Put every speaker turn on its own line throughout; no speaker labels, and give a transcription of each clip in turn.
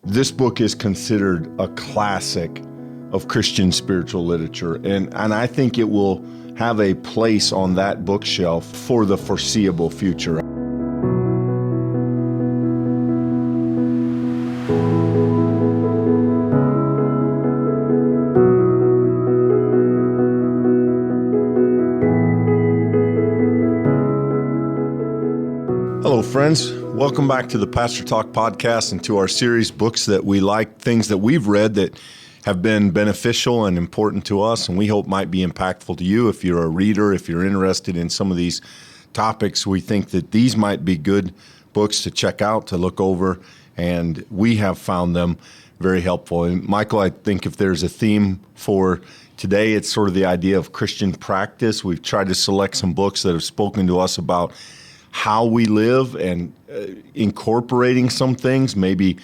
This book is considered a classic of Christian spiritual literature, and I think it will have a place on that bookshelf for the foreseeable future. Hello, friends. Welcome back to the Pastor Talk podcast and to our series, Books That We Like, things that we've read that have been beneficial and important to us, and we hope might be impactful to you. If you're a reader, if you're interested in some of these topics, we think that these might be good books to check out, to look over, and we have found them very helpful. And Michael, I think if there's a theme for today, it's sort of the idea of Christian practice. We've tried to select some books that have spoken to us about how we live and incorporating some things, maybe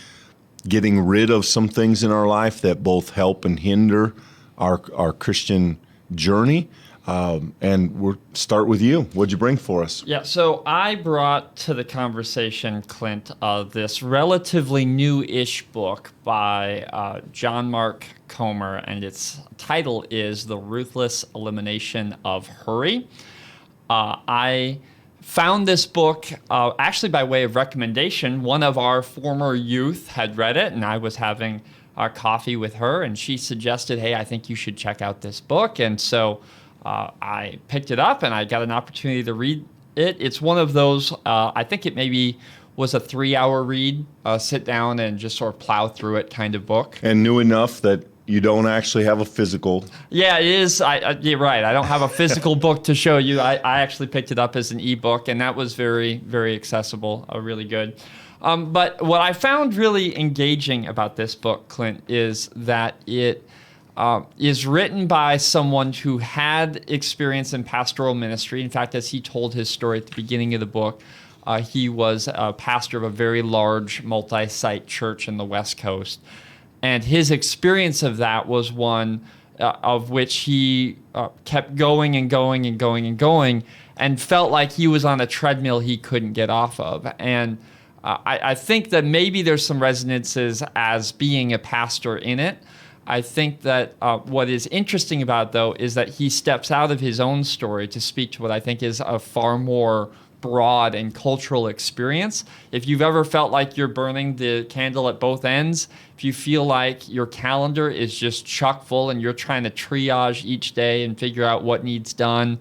getting rid of some things in our life that both help and hinder our Christian journey. And we'll start with you. What'd you bring for us?
Yeah, so I brought to the conversation, Clint, this relatively new-ish book by John Mark Comer, and its title is The Ruthless Elimination of Hurry. I found this book actually by way of recommendation. One of our former youth had read it, and I was having our coffee with her, and she suggested, hey, I think you should check out this book. And so I picked it up, and I got an opportunity to read it. It's one of those, I think it maybe was a 3-hour read, sit down and just sort of plow through it kind of book.
And new enough that you don't actually have a physical.
Yeah, it is. You're right. I don't have a physical book to show you. I actually picked it up as an ebook, and that was very, very accessible, really good. But what I found really engaging about this book, Clint, is that it is written by someone who had experience in pastoral ministry. In fact, as he told his story at the beginning of the book, he was a pastor of a very large multi-site church in the West Coast. And his experience of that was one of which he kept going and going and going and going and felt like he was on a treadmill he couldn't get off of. And I think that maybe there's some resonances as being a pastor in it. I think that what is interesting about it, though, is that he steps out of his own story to speak to what I think is a far more broad and cultural experience. If you've ever felt like you're burning the candle at both ends, if you feel like your calendar is just chock full and you're trying to triage each day and figure out what needs done,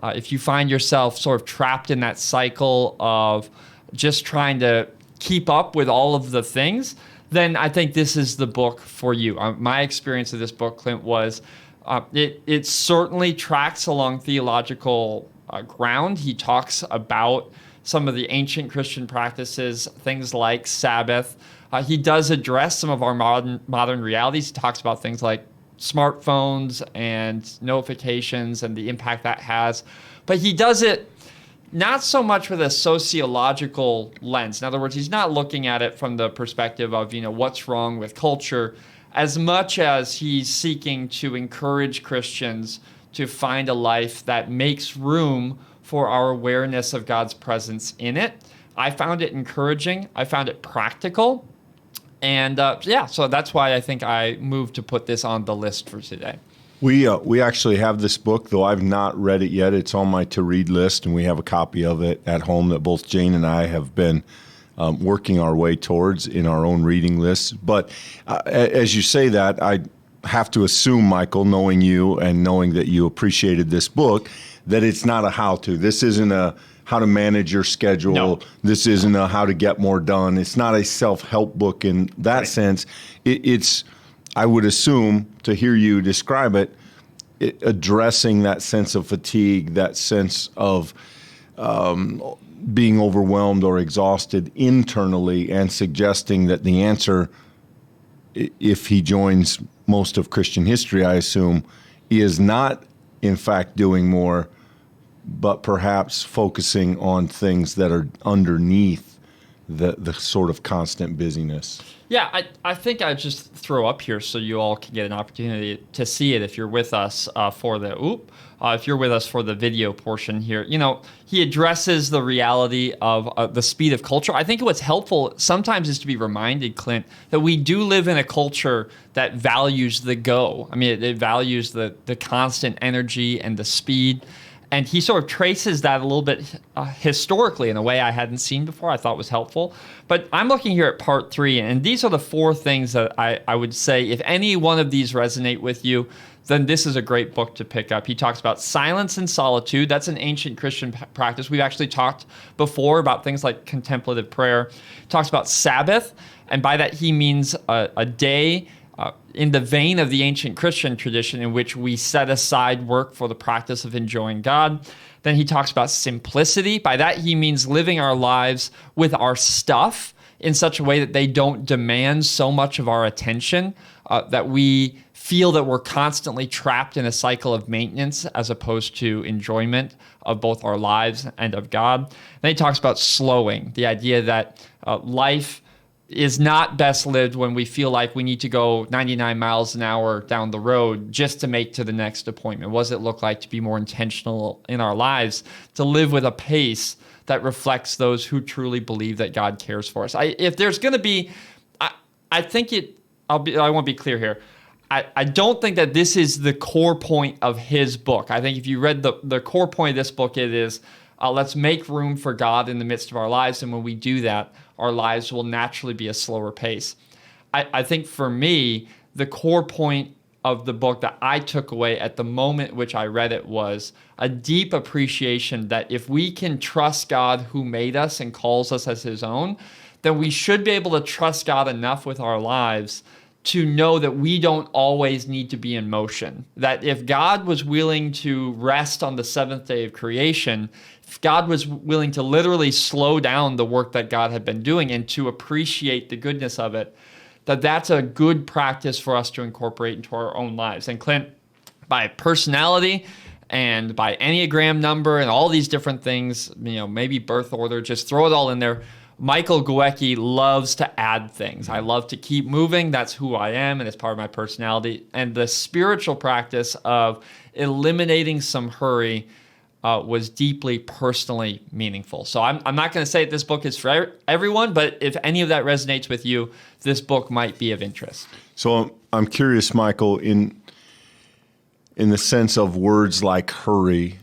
if you find yourself sort of trapped in that cycle of just trying to keep up with all of the things, then I think this is the book for you. My experience of this book, Clint, was it certainly tracks along theological ground. He talks about some of the ancient Christian practices, things like Sabbath. He does address some of our modern realities. He talks about things like smartphones and notifications and the impact that has. But he does it not so much with a sociological lens. In other words, he's not looking at it from the perspective of, what's wrong with culture, as much as he's seeking to encourage Christians to find a life that makes room for our awareness of God's presence in it. I found it encouraging. I found it practical. And so that's why I think I moved to put this on the list for today.
We actually have this book, though I've not read it yet. It's on my to-read list, and we have a copy of it at home that both Jane and I have been working our way towards in our own reading lists. But as you say that, I have to assume, Michael, knowing you and knowing that you appreciated this book, that it's not a how-to. This isn't a how to manage your schedule.
No.
This isn't a how to get more done. It's not a self-help book in that sense. It's, I would assume, to hear you describe it, addressing that sense of fatigue, that sense of being overwhelmed or exhausted internally, and suggesting that the answer, if he joins most of Christian history, I assume, is not, in fact, doing more, but perhaps focusing on things that are underneath the sort of constant busyness.
Yeah, I think I just throw up here so you all can get an opportunity to see it if you're with us for the video portion here. You know, he addresses the reality of the speed of culture. I think what's helpful sometimes is to be reminded, Clint, that we do live in a culture that values the go. I mean, it values the constant energy and the speed. And he sort of traces that a little bit historically in a way I hadn't seen before. I thought was helpful. But I'm looking here at part 3, and these are the 4 things that I would say, if any one of these resonate with you, then this is a great book to pick up. He talks about silence and solitude. That's an ancient Christian practice. We've actually talked before about things like contemplative prayer. He talks about Sabbath, and by that he means a day in the vein of the ancient Christian tradition in which we set aside work for the practice of enjoying God. Then he talks about simplicity. By that, he means living our lives with our stuff in such a way that they don't demand so much of our attention, that we feel that we're constantly trapped in a cycle of maintenance as opposed to enjoyment of both our lives and of God. Then he talks about slowing, the idea that life is not best lived when we feel like we need to go 99 miles an hour down the road just to make to the next appointment. What does it look like to be more intentional in our lives, to live with a pace that reflects those who truly believe that God cares for us? If there's going to be, I think I want to be clear here. I don't think that this is the core point of his book. I think if you read the core point of this book, it is let's make room for God in the midst of our lives. And when we do that, our lives will naturally be a slower pace. I think for me, the core point of the book that I took away at the moment which I read it was a deep appreciation that if we can trust God who made us and calls us as his own, then we should be able to trust God enough with our lives to know that we don't always need to be in motion. That if God was willing to rest on the 7th day of creation, if God was willing to literally slow down the work that God had been doing and to appreciate the goodness of it, that's a good practice for us to incorporate into our own lives. And Clint, by personality and by Enneagram number and all these different things, maybe birth order, just throw it all in there. Michael Guecki loves to add things. I love to keep moving. That's who I am, and it's part of my personality. And the spiritual practice of eliminating some hurry was deeply personally meaningful. So I'm not going to say that this book is for everyone, but if any of that resonates with you, this book might be of interest.
So I'm curious, Michael, in the sense of words like hurry,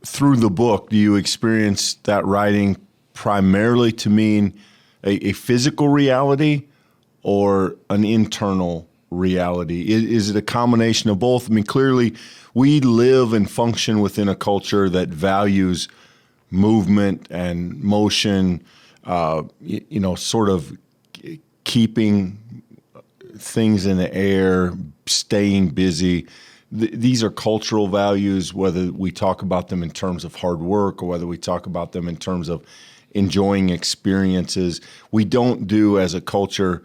through the book, do you experience that writing primarily to mean a physical reality or an internal reality? Is it a combination of both? I mean, clearly we live and function within a culture that values movement and motion, sort of keeping things in the air, staying busy. These are cultural values, whether we talk about them in terms of hard work or whether we talk about them in terms of enjoying experiences. We don't do, as a culture,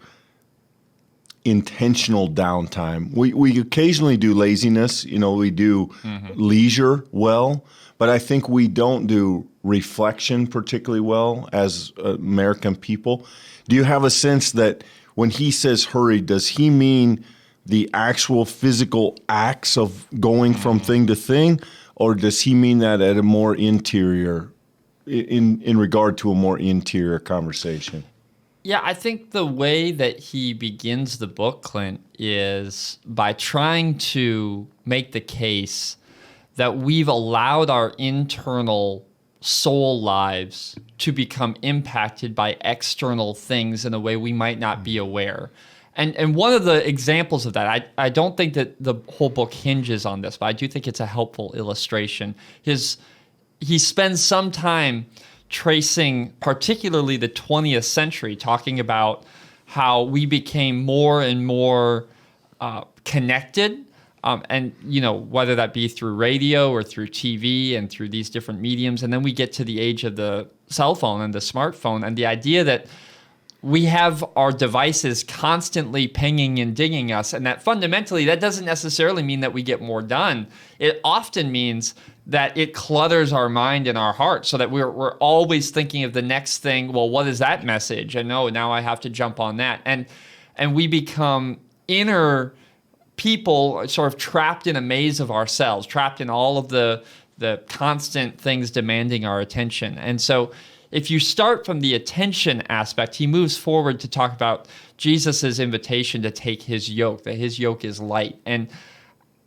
intentional downtime. We occasionally do laziness, we do leisure well, but I think we don't do reflection particularly well as American people. Do you have a sense that when he says hurry, does he mean the actual physical acts of going from thing to thing, or does he mean that at a more interior, in regard to a more interior conversation?
Yeah, I think the way that he begins the book, Clint, is by trying to make the case that we've allowed our internal soul lives to become impacted by external things in a way we might not be aware. And one of the examples of that, I don't think that the whole book hinges on this, but I do think it's a helpful illustration. He spends some time tracing particularly the 20th century, talking about how we became more and more connected, and whether that be through radio or through TV and through these different mediums. And then we get to the age of the cell phone and the smartphone, and the idea that we have our devices constantly pinging and dinging us, and that fundamentally that doesn't necessarily mean that we get more done. It often means that it clutters our mind and our heart so that we're always thinking of the next thing. Well, what is that message? And no, now I have to jump on that. And we become inner people sort of trapped in a maze of ourselves, trapped in all of the constant things demanding our attention. And so if you start from the attention aspect, he moves forward to talk about Jesus's invitation to take his yoke, that his yoke is light. And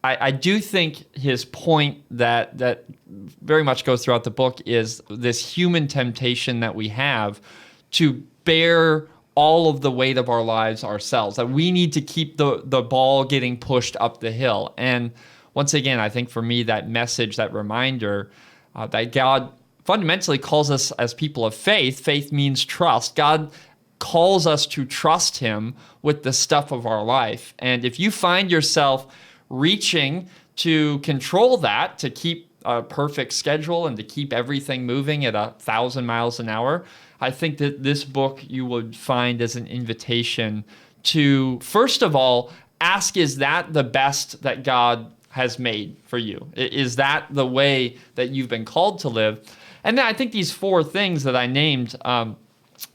I do think his point that very much goes throughout the book is this human temptation that we have to bear all of the weight of our lives ourselves, that we need to keep the ball getting pushed up the hill. And once again, I think for me, that message, that reminder that God fundamentally calls us as people of faith. Faith means trust. God calls us to trust him with the stuff of our life. And if you find yourself reaching to control that, to keep a perfect schedule and to keep everything moving at 1,000 miles an hour, I think that this book you would find as an invitation to, first of all, ask, is that the best that God has made for you? Is that the way that you've been called to live? And then I think these 4 things that I named,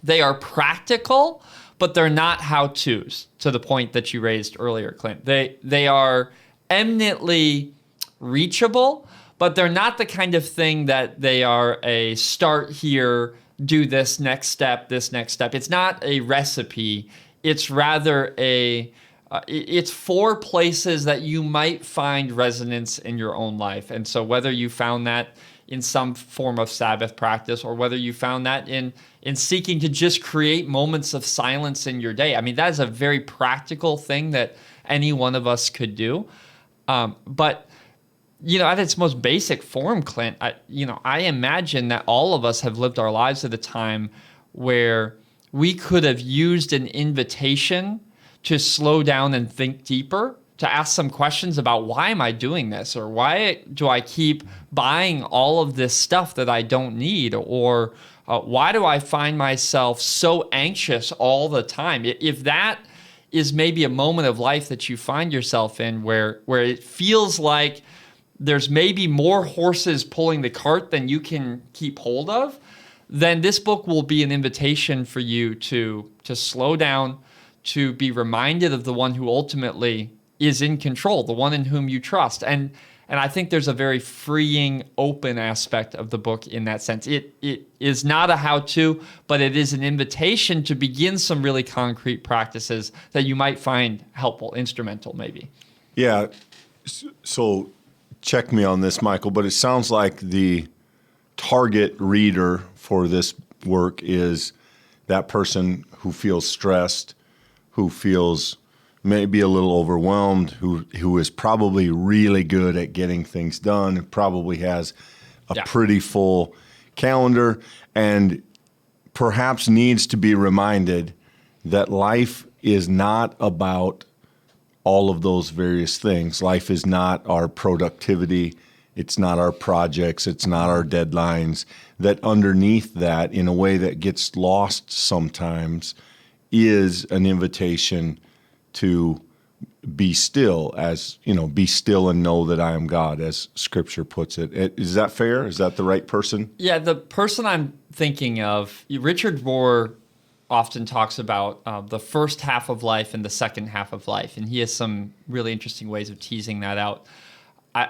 they are practical, but they're not how-tos, to the point that you raised earlier, Clint. They are eminently reachable, but they're not the kind of thing that they are a start here, do this next step, this next step. It's not a recipe. It's rather it's 4 places that you might find resonance in your own life. And so whether you found that in some form of Sabbath practice, or whether you found that in seeking to just create moments of silence in your day. I mean, that is a very practical thing that any one of us could do. But, at its most basic form, Clint, I imagine that all of us have lived our lives at a time where we could have used an invitation to slow down and think deeper, to ask some questions about, why am I doing this? Or why do I keep buying all of this stuff that I don't need? Or why do I find myself so anxious all the time? If that is maybe a moment of life that you find yourself in where it feels like there's maybe more horses pulling the cart than you can keep hold of, then this book will be an invitation for you to slow down, to be reminded of the one who ultimately is in control, the one in whom you trust. And I think there's a very freeing, open aspect of the book in that sense. It is not a how-to, but it is an invitation to begin some really concrete practices that you might find helpful, instrumental maybe.
Yeah, so check me on this, Michael, but it sounds like the target reader for this work is that person who feels stressed, who feels maybe a little overwhelmed, who is probably really good at getting things done, who probably has a pretty full calendar, and perhaps needs to be reminded that life is not about all of those various things. Life is not our productivity. It's not our projects. It's not our deadlines. That underneath that, in a way that gets lost sometimes, is an invitation to be still, be still and know that I am God, as Scripture puts it. Is that fair? Is that the right person?
Yeah, the person I'm thinking of, Richard Rohr often talks about the first half of life and the second half of life, and he has some really interesting ways of teasing that out.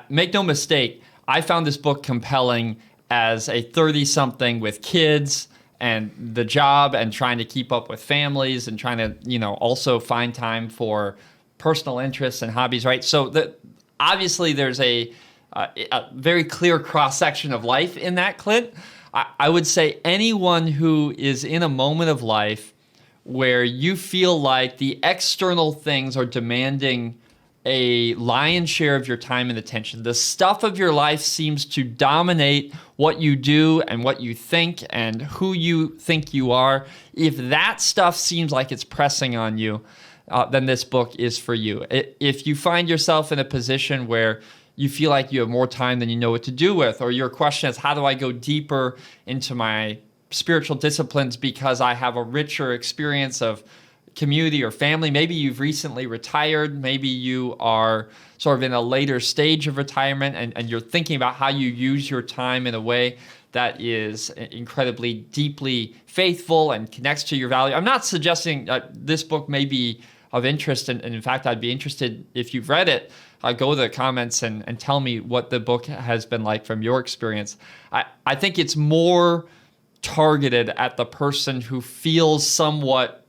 Make no mistake, I found this book compelling as a 30-something with kids and the job and trying to keep up with families and trying to, also find time for personal interests and hobbies, right? So obviously there's a very clear cross-section of life in that, Clint. I would say anyone who is in a moment of life where you feel like the external things are demanding a lion's share of your time and attention. The stuff of your life seems to dominate what you do and what you think and who you think you are. If that stuff seems like it's pressing on you, then this book is for you. If you find yourself in a position where you feel like you have more time than you know what to do with, or your question is, how do I go deeper into my spiritual disciplines because I have a richer experience of community or family. Maybe you've recently retired. Maybe you are sort of in a later stage of retirement and you're thinking about how you use your time in a way that is incredibly deeply faithful and connects to your value. I'm not suggesting this book may be of interest, and in fact, I'd be interested if you've read it. Go to the comments and tell me what the book has been like from your experience. I think it's more targeted at the person who feels somewhat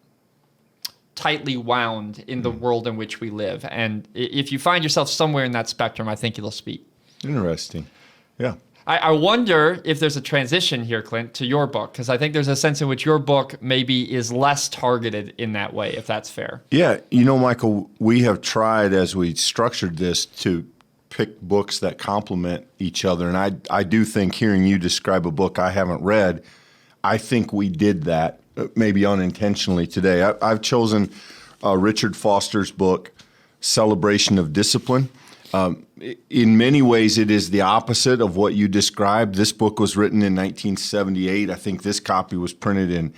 tightly wound in the world in which we live. And if you find yourself somewhere in that spectrum, I think it'll speak.
Interesting. Yeah.
I wonder if there's a transition here, Clint, to your book, because I think there's a sense in which your book maybe is less targeted in that way, if that's fair.
Yeah. Michael, we have tried as we structured this to pick books that complement each other. And I do think hearing you describe a book I haven't read, I think we did that maybe unintentionally today. I've chosen Richard Foster's book, Celebration of Discipline. In many ways, it is the opposite of what you described. This book was written in 1978. I think this copy was printed in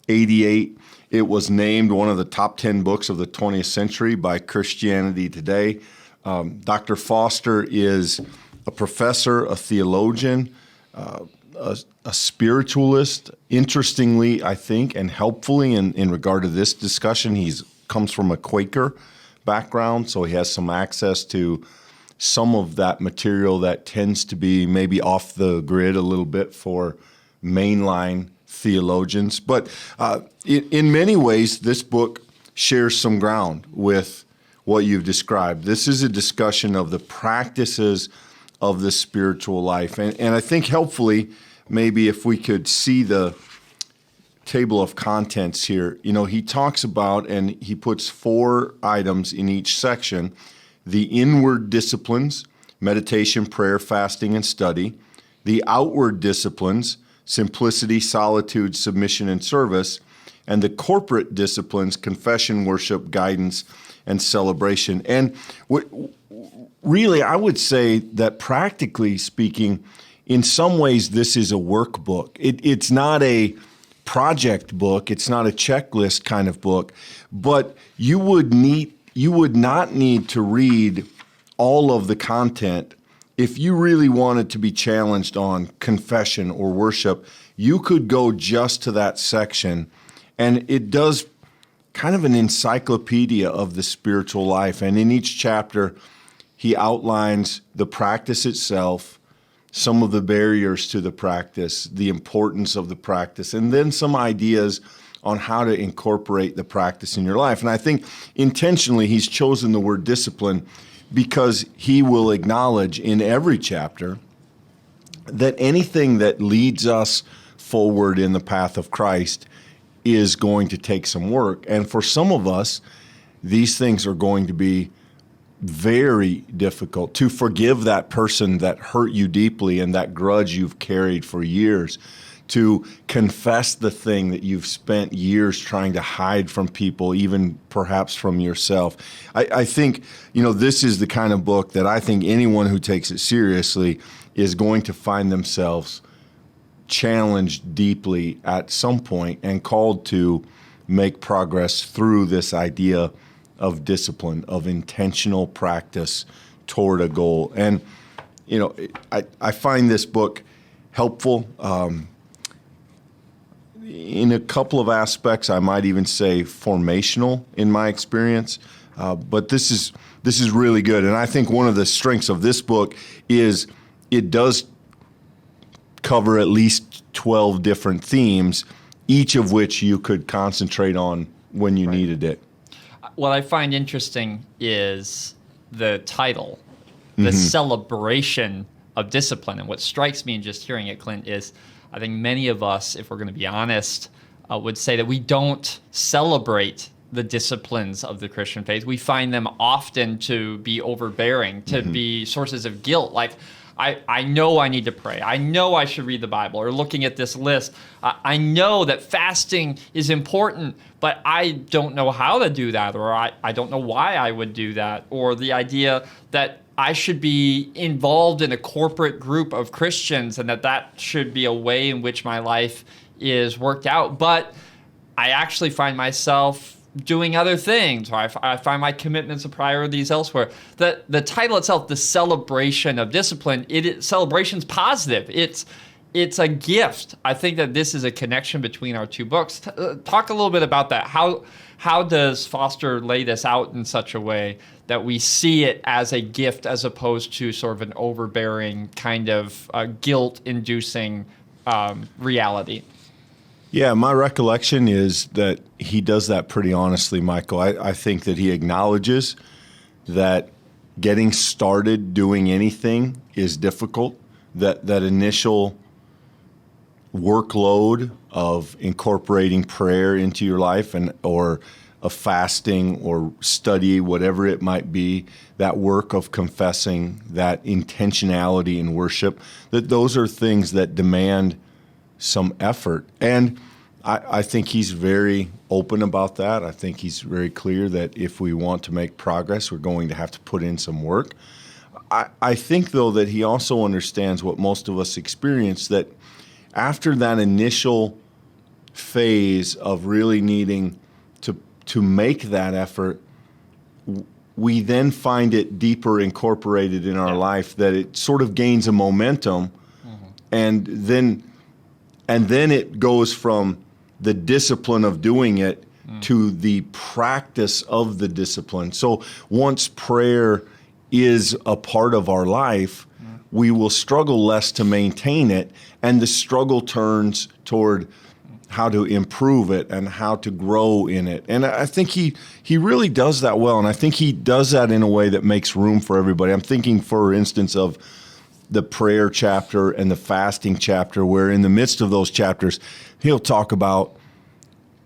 88. It was named one of the top 10 books of the 20th century by Christianity Today. Dr. Foster is a professor, a theologian, a spiritualist. Interestingly, I think, and helpfully in regard to this discussion, he comes from a Quaker background, so he has some access to some of that material that tends to be maybe off the grid a little bit for mainline theologians. But in many ways, this book shares some ground with what you've described. This is a discussion of the practices of the spiritual life. And I think helpfully, maybe if we could see the table of contents here, he talks about, and he puts 4 items in each section: the inward disciplines, meditation, prayer, fasting, and study; the outward disciplines, simplicity, solitude, submission, and service; and the corporate disciplines, confession, worship, guidance, and celebration. And really, I would say that practically speaking, in some ways, this is a workbook. It's not a project book. It's not a checklist kind of book, but you would not need to read all of the content. If you really wanted to be challenged on confession or worship, you could go just to that section, and it does kind of an encyclopedia of the spiritual life. And in each chapter, he outlines the practice itself, some of the barriers to the practice, the importance of the practice, and then some ideas on how to incorporate the practice in your life. And I think intentionally he's chosen the word discipline because he will acknowledge in every chapter that anything that leads us forward in the path of Christ is going to take some work. And for some of us, these things are going to be very difficult. To forgive that person that hurt you deeply and that grudge you've carried for years, to confess the thing that you've spent years trying to hide from people, even perhaps from yourself. I think, this is the kind of book that I think anyone who takes it seriously is going to find themselves challenged deeply at some point and called to make progress through this idea of discipline, of intentional practice toward a goal. And, I find this book helpful in a couple of aspects. I might even say formational in my experience. But this is really good. And I think one of the strengths of this book is it does cover at least 12 different themes, each of which you could concentrate on when you needed it.
What I find interesting is the title, the celebration of discipline. And what strikes me in just hearing it, Clint, is I think many of us, if we're going to be honest, would say that we don't celebrate the disciplines of the Christian faith. We find them often to be overbearing, to be sources of guilt. Like, I know I need to pray. I know I should read the Bible. Or looking at this list, I know that fasting is important, but I don't know how to do that, or I don't know why I would do that. Or the idea that I should be involved in a corporate group of Christians and that should be a way in which my life is worked out. But I actually find myself doing other things, or I find my commitments and priorities elsewhere. The title itself, The Celebration of Discipline, celebration's positive. It's a gift. I think that this is a connection between our two books. Talk a little bit about that. How does Foster lay this out in such a way that we see it as a gift as opposed to sort of an overbearing kind of guilt-inducing reality?
Yeah, my recollection is that he does that pretty honestly, Michael. I think that he acknowledges that getting started doing anything is difficult, that initial workload of incorporating prayer into your life or a fasting or study, whatever it might be, that work of confessing, that intentionality in worship, that those are things that demand some effort. And I think he's very open about that. I think he's very clear that if we want to make progress, we're going to have to put in some work. I think, though, that he also understands what most of us experience, that after that initial phase of really needing to make that effort, we then find it deeper incorporated in our life, that it sort of gains a momentum, and then it goes from the discipline of doing it to the practice of the discipline. So once prayer is a part of our life, we will struggle less to maintain it, and the struggle turns toward how to improve it and how to grow in it. And I think he really does that well, and I think he does that in a way that makes room for everybody. I'm thinking, for instance, of the prayer chapter and the fasting chapter, where in the midst of those chapters, he'll talk about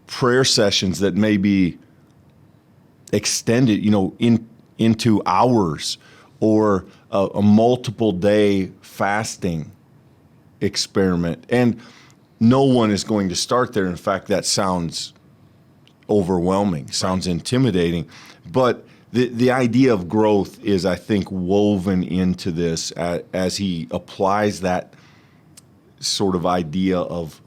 prayer sessions that may be extended, into hours, or a multiple day fasting experiment. And no one is going to start there. In fact, that sounds overwhelming, sounds intimidating. But the idea of growth is, I think, woven into this as he applies that sort of idea of,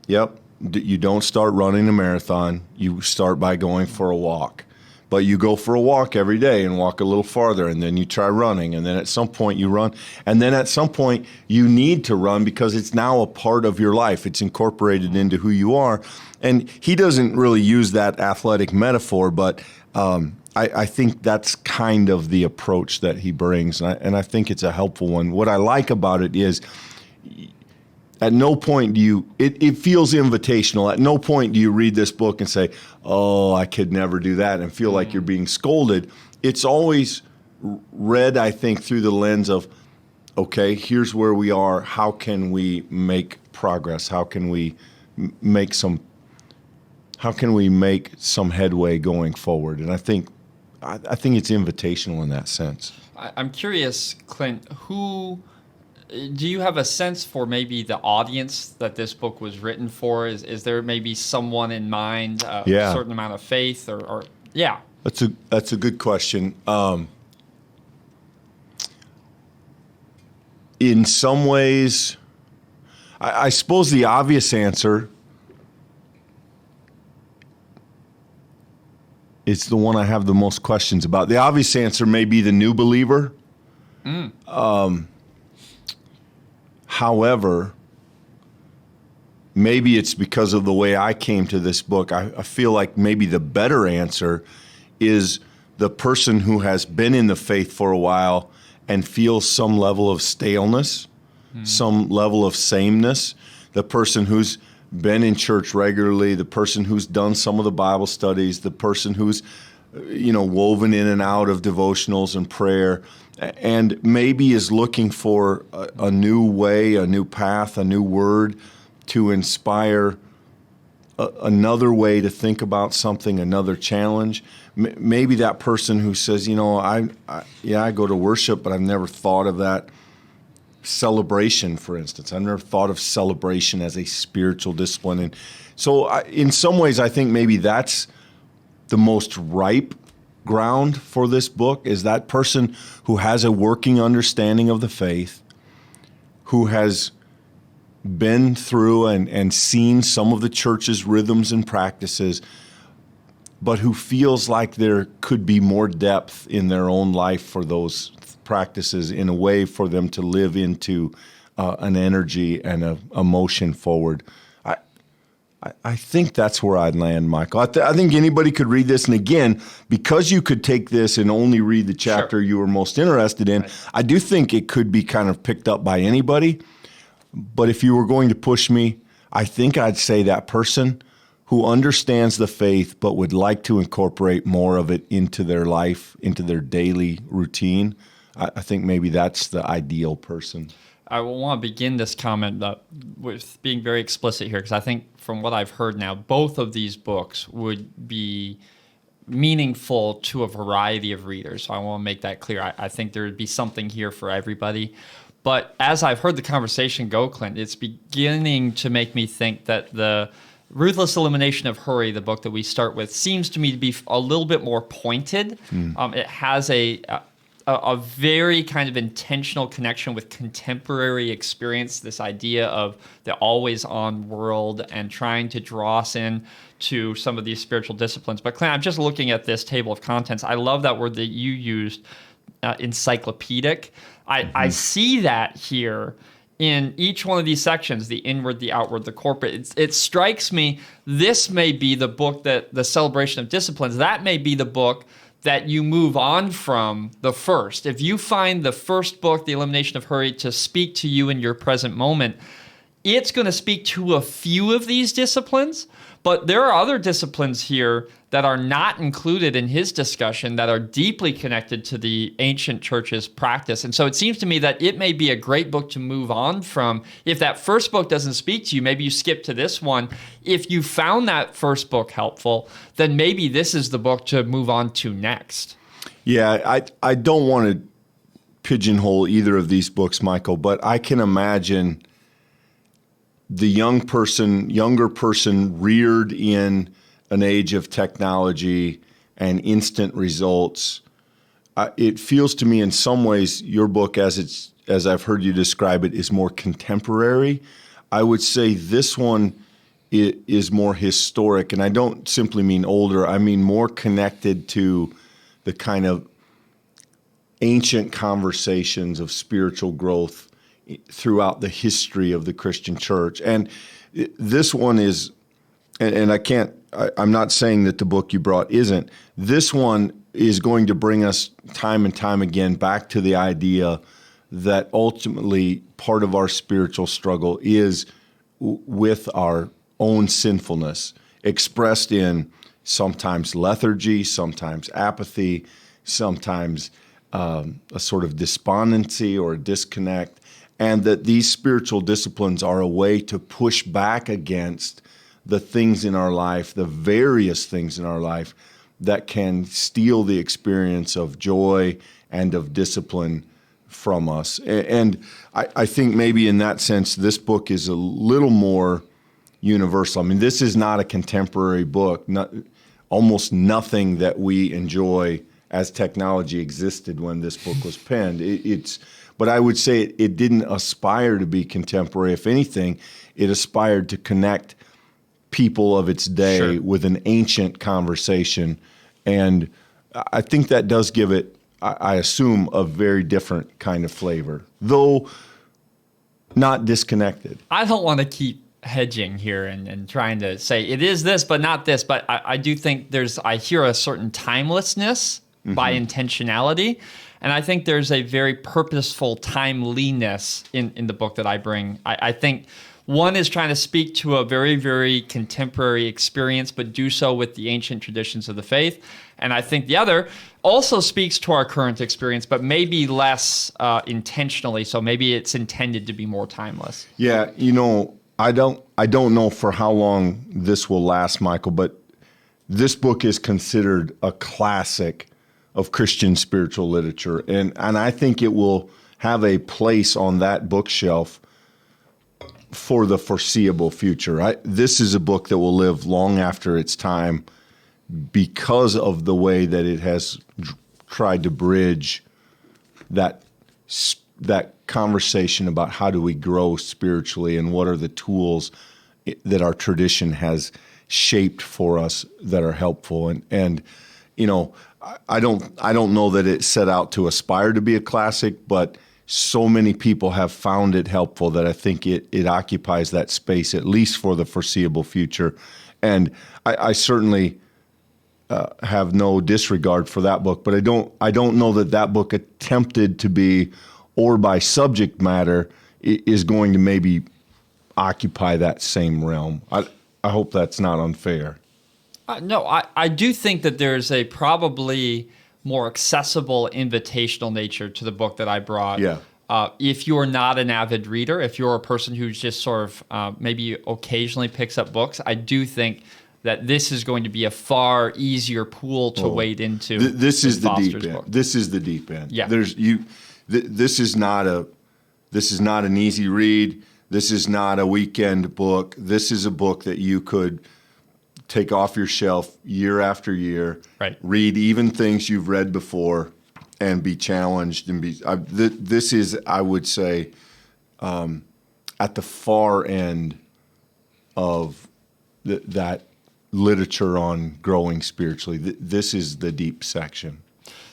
you don't start running a marathon, you start by going for a walk. But you go for a walk every day and walk a little farther, and then you try running, and then at some point you run, and then at some point you need to run because it's now a part of your life. It's incorporated into who you are. And he doesn't really use that athletic metaphor, but I think that's kind of the approach that he brings, and I think it's a helpful one. What I like about it is, at no point do it feels invitational. At no point do you read this book and say, oh, I could never do that, and feel like you're being scolded. It's always read, I think, through the lens of, okay, here's where we are. How can we make progress? How can we make some headway going forward? And I think it's invitational in that sense.
I'm curious, Clint, do you have a sense for maybe the audience that this book was written for? Is there maybe someone in mind, a certain amount of faith, or?
That's a good question. In some ways, I suppose the obvious answer is the one I have the most questions about. The obvious answer may be the new believer. However, maybe it's because of the way I came to this book. I feel like maybe the better answer is the person who has been in the faith for a while and feels some level of staleness, some level of sameness, the person who's been in church regularly, the person who's done some of the Bible studies, the person who's woven in and out of devotionals and prayer, and maybe is looking for a new way, a new path, a new word to inspire another way to think about something, another challenge. Maybe that person who says, I go to worship, but I've never thought of that celebration, for instance. I've never thought of celebration as a spiritual discipline. And so in some ways, I think maybe that's the most ripe ground for this book, is that person who has a working understanding of the faith, who has been through and seen some of the church's rhythms and practices, but who feels like there could be more depth in their own life for those practices in a way for them to live into an energy and a motion forward. I think that's where I'd land, Michael. I think anybody could read this. And again, because you could take this and only read the chapter you were most interested in, right. I do think it could be kind of picked up by anybody. But if you were going to push me, I think I'd say that person who understands the faith but would like to incorporate more of it into their life, into their daily routine. I think maybe that's the ideal person.
I want to begin this comment with being very explicit here, because I think from what I've heard now, both of these books would be meaningful to a variety of readers. So I want to make that clear. I think there would be something here for everybody. But as I've heard the conversation go, Clint, it's beginning to make me think that the Ruthless Elimination of Hurry, the book that we start with, seems to me to be a little bit more pointed. It has a very kind of intentional connection with contemporary experience, this idea of the always-on world and trying to draw us in to some of these spiritual disciplines. But Clint, I'm just looking at this table of contents. I love that word that you used, encyclopedic. I see that here in each one of these sections, the inward, the outward, the corporate. It strikes me this may be the book that the celebration of disciplines, that may be the book that you move on from the first. If you find the first book, The Elimination of Hurry, to speak to you in your present moment, it's going to speak to a few of these disciplines, but there are other disciplines here that are not included in his discussion that are deeply connected to the ancient church's practice. And so it seems to me that it may be a great book to move on from. If that first book doesn't speak to you, maybe you skip to this one. If you found that first book helpful, then maybe this is the book to move on to next.
Yeah, I don't want to pigeonhole either of these books, Michael, but I can imagine the younger person reared in an age of technology and instant results. It feels to me in some ways your book, as I've heard you describe it, is more contemporary. I would say this one is more historic, and I don't simply mean older. I mean more connected to the kind of ancient conversations of spiritual growth throughout the history of the Christian church. And this one is, and I'm not saying that the book you brought isn't. This one is going to bring us time and time again back to the idea that ultimately part of our spiritual struggle is with our own sinfulness, expressed in sometimes lethargy, sometimes apathy, sometimes a sort of despondency or a disconnect. And that these spiritual disciplines are a way to push back against the things in our life, the various things in our life that can steal the experience of joy and of discipline from us. And I think maybe in that sense, this book is a little more universal. I mean, this is not a contemporary book. Almost nothing that we enjoy as technology existed when this book was penned. But I would say it didn't aspire to be contemporary. If anything, it aspired to connect people of its day with an ancient conversation. And I think that does give it, I assume, a very different kind of flavor, though not disconnected.
I don't want to keep hedging here and trying to say it is this, but not this. But I do think I hear a certain timelessness by intentionality. And I think there's a very purposeful timeliness in the book that I bring. I think one is trying to speak to a very, very contemporary experience, but do so with the ancient traditions of the faith. And I think the other also speaks to our current experience, but maybe less intentionally. So maybe it's intended to be more timeless.
Yeah, I don't know for how long this will last, Michael, but this book is considered a classic of Christian spiritual literature. And I think it will have a place on that bookshelf for the foreseeable future. This is a book that will live long after its time because of the way that it has tried to bridge that conversation about how do we grow spiritually and what are the tools that our tradition has shaped for us that are helpful. And you know, I don't know that it set out to aspire to be a classic, but so many people have found it helpful that I think it occupies that space, at least for the foreseeable future. And I certainly have no disregard for that book, but I don't know that book attempted to be, or by subject matter, is going to maybe occupy that same realm. I hope that's not unfair.
No, I do think that there's a probably more accessible invitational nature to the book that I brought.
Yeah.
If you're not an avid reader, if you're a person who's just sort of maybe occasionally picks up books, I do think that this is going to be a far easier pool to wade into.
This is the
Foster's
deep end.
book.
This is the deep end.
Yeah.
This is not an easy read. This is not a weekend book. This is a book that you could take off your shelf year after year,
right.
Read even things you've read before, and be challenged. And this is, I would say, at the far end of that literature on growing spiritually. This is the deep section.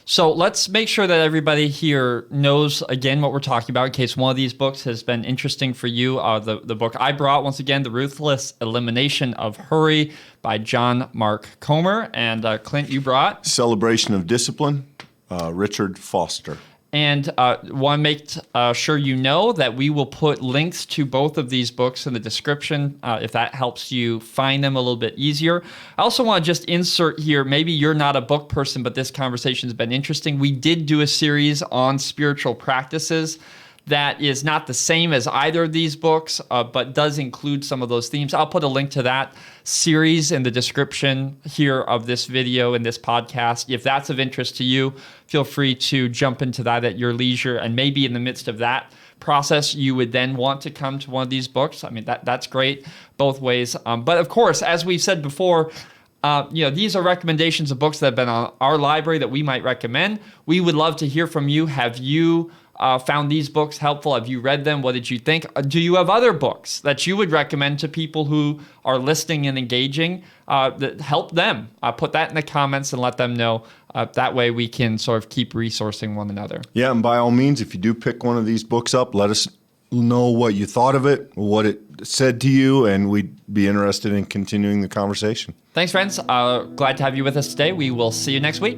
So let's make sure that everybody here knows, again, what we're talking about in case one of these books has been interesting for you. The book I brought, once again, The Ruthless Elimination of Hurry by John Mark Comer. And Clint, you brought?
Celebration of Discipline, Richard Foster.
And want to make sure you know that we will put links to both of these books in the description if that helps you find them a little bit easier. I also want to just insert here, maybe you're not a book person, but this conversation has been interesting. We did do a series on spiritual practices that is not the same as either of these books, but does include some of those themes. I'll put a link to that series in the description here of this video and this podcast. If that's of interest to you, feel free to jump into that at your leisure. And maybe in the midst of that process, you would then want to come to one of these books. I mean, that's great both ways. But of course, as we've said before, these are recommendations of books that have been on our library that we might recommend. We would love to hear from you. Have you found these books helpful? Have you read them? What did you think? Do you have other books that you would recommend to people who are listening and engaging that help them? Put that in the comments and let them know. That way we can sort of keep resourcing one another.
Yeah, and by all means, if you do pick one of these books up, let us know what you thought of it, what it said to you, and we'd be interested in continuing the conversation.
Thanks, friends. Glad to have you with us today. We will see you next week.